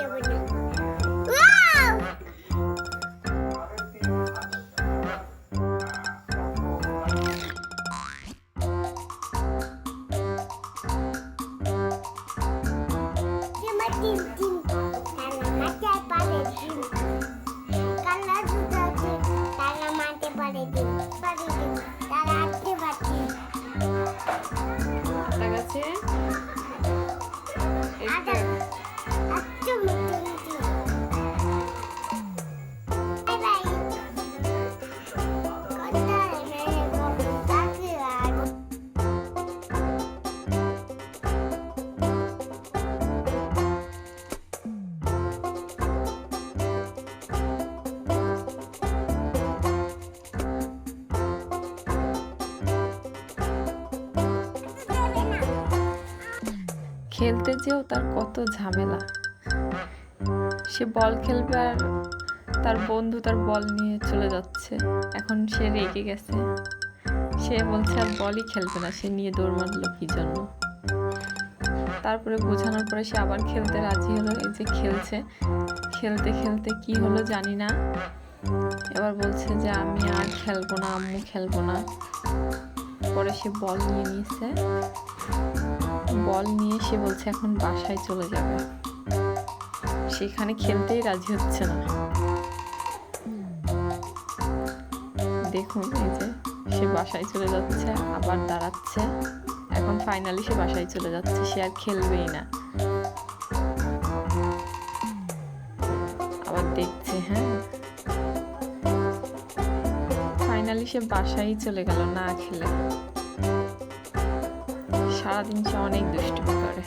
যাবে না। ওয়াও! খেলতে যেও তার কত ঝামেলা। সে বল খেলবে আর তার বন্ধু তার বল নিয়ে চলে যাচ্ছে। এখন সে রেগে গেছে, সে বলছে আর বলই খেলবে না, সে নিয়ে দৌড় মারলো কি জন্য। তারপরে বোঝানোর পরে সে আবার খেলতে রাজি হলো। এই যে খেলছে, খেলতে খেলতে কি হলো জানি না, এবার বলছে যে আমি আর খেলবো না, আম্মু খেলবো না। পরে সে বল নিয়ে নিয়েছে, বল নিয়ে সে বলছে এখন বাসায় চলে যাবে। সেখানে খেলতেই রাজি হচ্ছে না। দেখুন এই যে সে বাসায় চলে যাচ্ছে, আবার দাঁড়াচ্ছে। এখন ফাইনালি সে বাসায় চলে যাচ্ছে, সে আর খেলবেই না। আবার দেখছে, হ্যাঁ ফাইনালি সে বাসায় চলে গেল না খেলে। সারাদিন সে অনেক দুষ্টুমি করে।